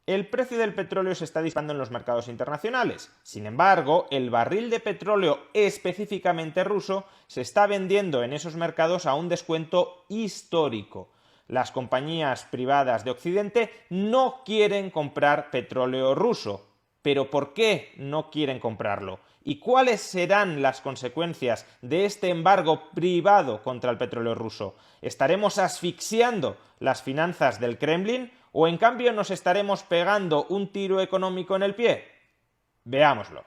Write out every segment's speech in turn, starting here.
El precio del petróleo se está disparando en los mercados internacionales. Sin embargo, el barril de petróleo específicamente ruso se está vendiendo en esos mercados a un descuento histórico. Las compañías privadas de Occidente no quieren comprar petróleo ruso. ¿Pero por qué no quieren comprarlo? ¿Y cuáles serán las consecuencias de este embargo privado contra el petróleo ruso? ¿Estaremos asfixiando las finanzas del Kremlin o en cambio nos estaremos pegando un tiro económico en el pie? Veámoslo.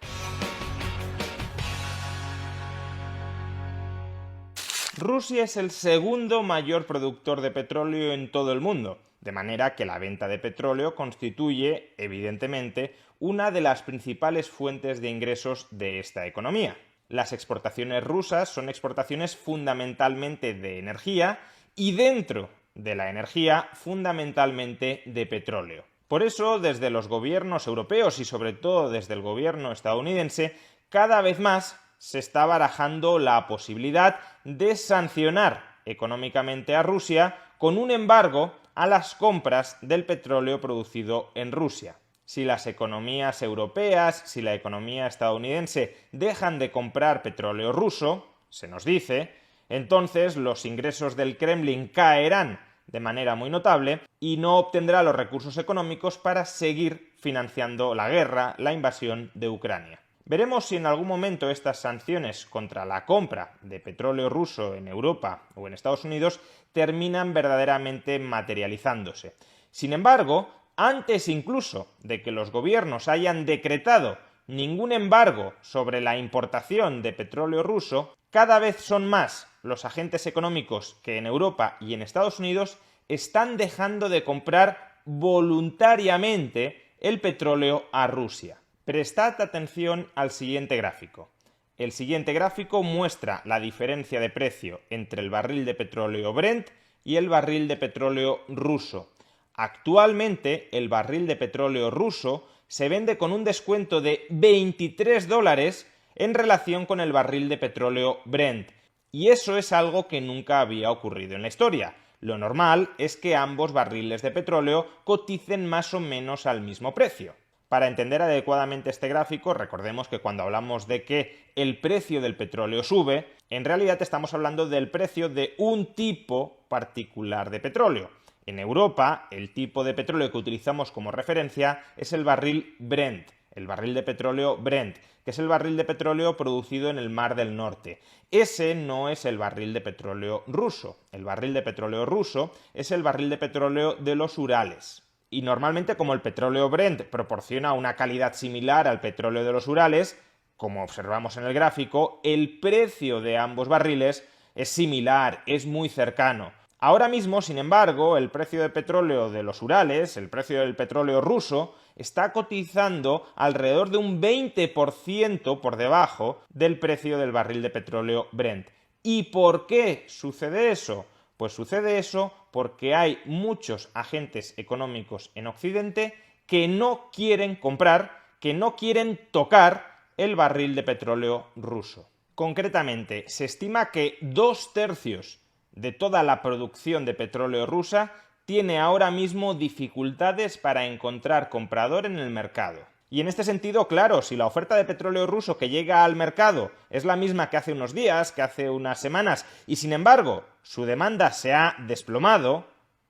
Rusia es el segundo mayor productor de petróleo en todo el mundo, de manera que la venta de petróleo constituye, evidentemente, una de las principales fuentes de ingresos de esta economía. Las exportaciones rusas son exportaciones fundamentalmente de energía y dentro de la energía fundamentalmente de petróleo. Por eso, desde los gobiernos europeos y sobre todo desde el gobierno estadounidense, cada vez más se está barajando la posibilidad de sancionar económicamente a Rusia con un embargo a las compras del petróleo producido en Rusia. Si las economías europeas, si la economía estadounidense dejan de comprar petróleo ruso, se nos dice, entonces los ingresos del Kremlin caerán de manera muy notable y no obtendrá los recursos económicos para seguir financiando la guerra, la invasión de Ucrania. Veremos si en algún momento estas sanciones contra la compra de petróleo ruso en Europa o en Estados Unidos terminan verdaderamente materializándose. Sin embargo, antes incluso de que los gobiernos hayan decretado ningún embargo sobre la importación de petróleo ruso, cada vez son más los agentes económicos que en Europa y en Estados Unidos están dejando de comprar voluntariamente el petróleo a Rusia. Prestad atención al siguiente gráfico. El siguiente gráfico muestra la diferencia de precio entre el barril de petróleo Brent y el barril de petróleo ruso. Actualmente, el barril de petróleo ruso se vende con un descuento de $23 en relación con el barril de petróleo Brent. Y eso es algo que nunca había ocurrido en la historia. Lo normal es que ambos barriles de petróleo coticen más o menos al mismo precio. Para entender adecuadamente este gráfico, recordemos que cuando hablamos de que el precio del petróleo sube, en realidad estamos hablando del precio de un tipo particular de petróleo. En Europa, el tipo de petróleo que utilizamos como referencia es el barril Brent, el barril de petróleo Brent, que es el barril de petróleo producido en el Mar del Norte. Ese no es el barril de petróleo ruso. El barril de petróleo ruso es el barril de petróleo de los Urales. Y normalmente, como el petróleo Brent proporciona una calidad similar al petróleo de los Urales, como observamos en el gráfico, el precio de ambos barriles es similar, es muy cercano. Ahora mismo, sin embargo, el precio de petróleo de los Urales, el precio del petróleo ruso, está cotizando alrededor de un 20% por debajo del precio del barril de petróleo Brent. ¿Y por qué sucede eso? Pues sucede eso porque hay muchos agentes económicos en Occidente que no quieren comprar, que no quieren tocar el barril de petróleo ruso. Concretamente, se estima que 2/3 de toda la producción de petróleo rusa tiene ahora mismo dificultades para encontrar comprador en el mercado. Y en este sentido, claro, si la oferta de petróleo ruso que llega al mercado es la misma que hace unos días, que hace unas semanas, y sin embargo su demanda se ha desplomado,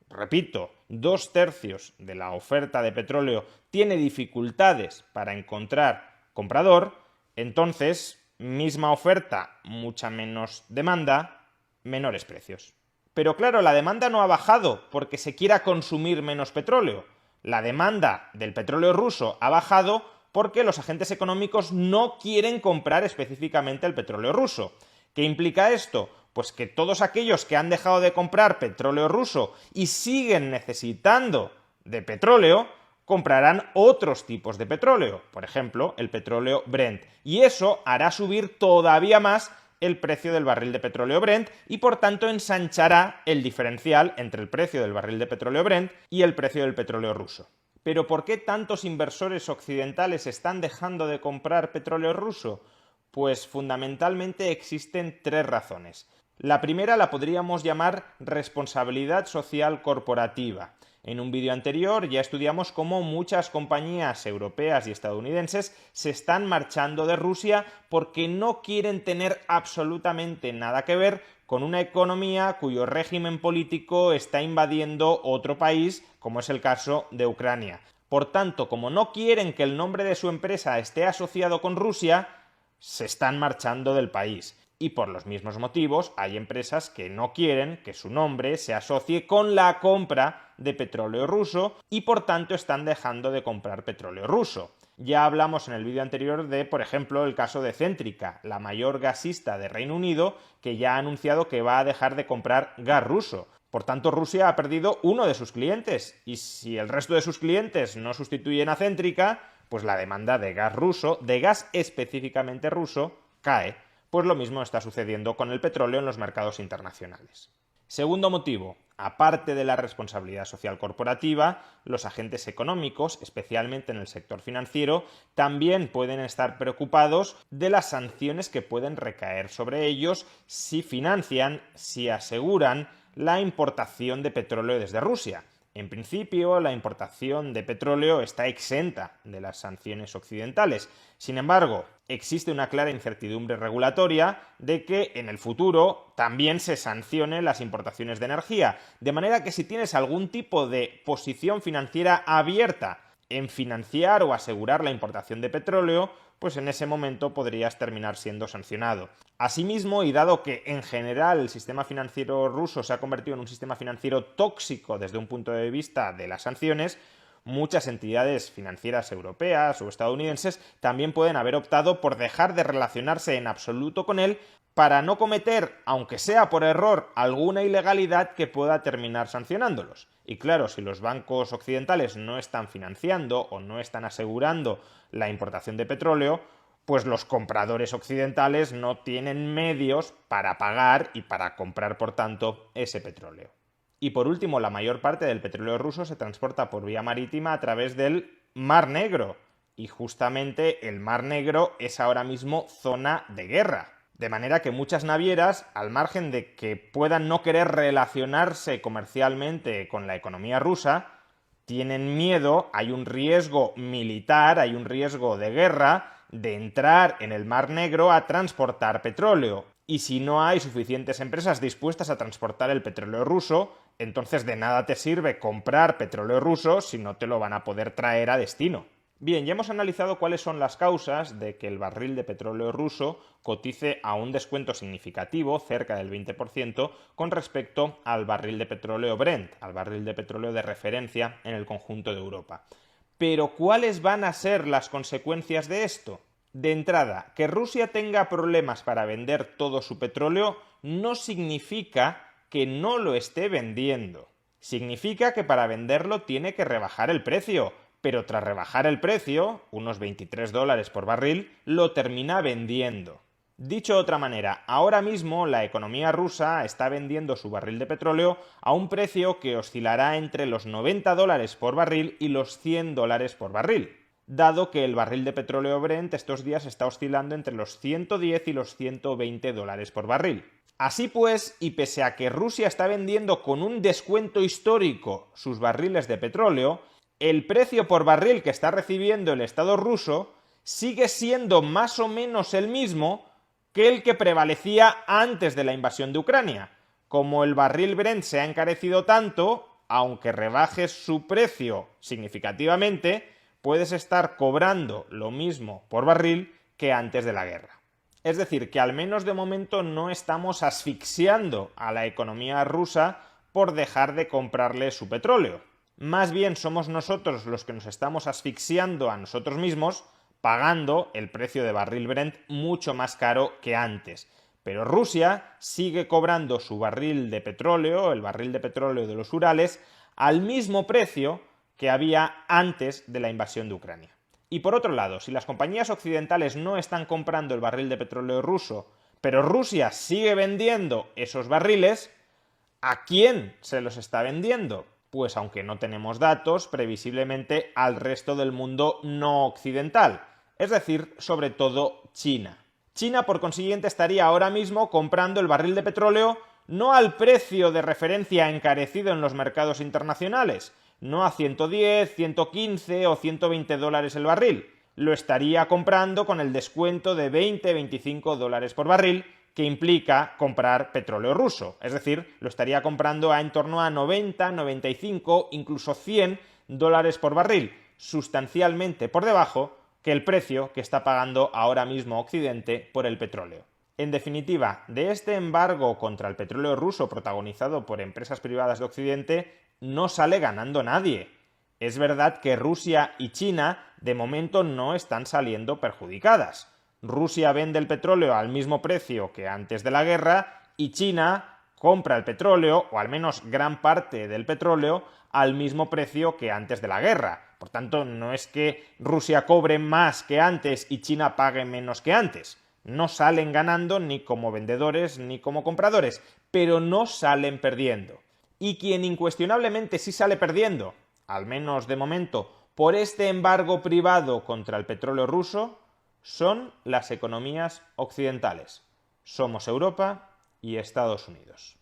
repito, 2/3 de la oferta de petróleo tiene dificultades para encontrar comprador, entonces, misma oferta, mucha menos demanda, menores precios. Pero claro, la demanda no ha bajado porque se quiera consumir menos petróleo. La demanda del petróleo ruso ha bajado porque los agentes económicos no quieren comprar específicamente el petróleo ruso. ¿Qué implica esto? Pues que todos aquellos que han dejado de comprar petróleo ruso y siguen necesitando de petróleo, comprarán otros tipos de petróleo, por ejemplo, el petróleo Brent. Y eso hará subir todavía más el precio del barril de petróleo Brent y por tanto ensanchará el diferencial entre el precio del barril de petróleo Brent y el precio del petróleo ruso. ¿Pero por qué tantos inversores occidentales están dejando de comprar petróleo ruso? Pues fundamentalmente existen 3 razones. La primera la podríamos llamar responsabilidad social corporativa. En un vídeo anterior ya estudiamos cómo muchas compañías europeas y estadounidenses se están marchando de Rusia porque no quieren tener absolutamente nada que ver con una economía cuyo régimen político está invadiendo otro país, como es el caso de Ucrania. Por tanto, como no quieren que el nombre de su empresa esté asociado con Rusia, se están marchando del país. Y por los mismos motivos hay empresas que no quieren que su nombre se asocie con la compra de petróleo ruso y por tanto están dejando de comprar petróleo ruso. Ya hablamos en el vídeo anterior de, por ejemplo, el caso de Centrica, la mayor gasista de Reino Unido, que ya ha anunciado que va a dejar de comprar gas ruso. Por tanto, Rusia ha perdido uno de sus clientes, y si el resto de sus clientes no sustituyen a Centrica, pues la demanda de gas ruso, de gas específicamente ruso, cae. Pues lo mismo está sucediendo con el petróleo en los mercados internacionales. Segundo motivo, aparte de la responsabilidad social corporativa, los agentes económicos, especialmente en el sector financiero, también pueden estar preocupados de las sanciones que pueden recaer sobre ellos si financian, si aseguran la importación de petróleo desde Rusia. En principio, la importación de petróleo está exenta de las sanciones occidentales. Sin embargo, existe una clara incertidumbre regulatoria de que en el futuro también se sancionen las importaciones de energía. De manera que si tienes algún tipo de posición financiera abierta en financiar o asegurar la importación de petróleo, pues en ese momento podrías terminar siendo sancionado. Asimismo, y dado que en general el sistema financiero ruso se ha convertido en un sistema financiero tóxico desde un punto de vista de las sanciones, muchas entidades financieras europeas o estadounidenses también pueden haber optado por dejar de relacionarse en absoluto con él para no cometer, aunque sea por error, alguna ilegalidad que pueda terminar sancionándolos. Y claro, si los bancos occidentales no están financiando o no están asegurando la importación de petróleo, pues los compradores occidentales no tienen medios para pagar y para comprar, por tanto, ese petróleo. Y por último, la mayor parte del petróleo ruso se transporta por vía marítima a través del Mar Negro. Y justamente el Mar Negro es ahora mismo zona de guerra. De manera que muchas navieras, al margen de que puedan no querer relacionarse comercialmente con la economía rusa, tienen miedo, hay un riesgo militar, hay un riesgo de guerra, de entrar en el Mar Negro a transportar petróleo. Y si no hay suficientes empresas dispuestas a transportar el petróleo ruso, entonces de nada te sirve comprar petróleo ruso si no te lo van a poder traer a destino. Bien, ya hemos analizado cuáles son las causas de que el barril de petróleo ruso cotice a un descuento significativo, cerca del 20%, con respecto al barril de petróleo Brent, al barril de petróleo de referencia en el conjunto de Europa. Pero, ¿cuáles van a ser las consecuencias de esto? De entrada, que Rusia tenga problemas para vender todo su petróleo no significa que no lo esté vendiendo. Significa que para venderlo tiene que rebajar el precio, pero tras rebajar el precio, unos $23 por barril, lo termina vendiendo. Dicho de otra manera, ahora mismo la economía rusa está vendiendo su barril de petróleo a un precio que oscilará entre los $90 por barril y los $100 por barril, dado que el barril de petróleo Brent estos días está oscilando entre los 110 y los $120 por barril. Así pues, y pese a que Rusia está vendiendo con un descuento histórico sus barriles de petróleo, el precio por barril que está recibiendo el Estado ruso sigue siendo más o menos el mismo que el que prevalecía antes de la invasión de Ucrania. Como el barril Brent se ha encarecido tanto, aunque rebajes su precio significativamente, puedes estar cobrando lo mismo por barril que antes de la guerra. Es decir, que al menos de momento no estamos asfixiando a la economía rusa por dejar de comprarle su petróleo. Más bien somos nosotros los que nos estamos asfixiando a nosotros mismos pagando el precio de barril Brent mucho más caro que antes. Pero Rusia sigue cobrando su barril de petróleo, el barril de petróleo de los Urales, al mismo precio que había antes de la invasión de Ucrania. Y por otro lado, si las compañías occidentales no están comprando el barril de petróleo ruso, pero Rusia sigue vendiendo esos barriles, ¿a quién se los está vendiendo? Pues aunque no tenemos datos, previsiblemente al resto del mundo no occidental, es decir, sobre todo China. China, por consiguiente, estaría ahora mismo comprando el barril de petróleo no al precio de referencia encarecido en los mercados internacionales, no a 110, 115 o 120 dólares el barril. Lo estaría comprando con el descuento de 20-25 dólares por barril, que implica comprar petróleo ruso. Es decir, lo estaría comprando a en torno a 90, 95, incluso 100 dólares por barril, sustancialmente por debajo que el precio que está pagando ahora mismo Occidente por el petróleo. En definitiva, de este embargo contra el petróleo ruso protagonizado por empresas privadas de Occidente no sale ganando nadie. Es verdad que Rusia y China de momento no están saliendo perjudicadas. Rusia vende el petróleo al mismo precio que antes de la guerra y China compra el petróleo, o al menos gran parte del petróleo, al mismo precio que antes de la guerra. Por tanto, no es que Rusia cobre más que antes y China pague menos que antes. No salen ganando ni como vendedores ni como compradores, pero no salen perdiendo. Y quien incuestionablemente sí sale perdiendo, al menos de momento, por este embargo privado contra el petróleo ruso, son las economías occidentales. Somos Europa y Estados Unidos.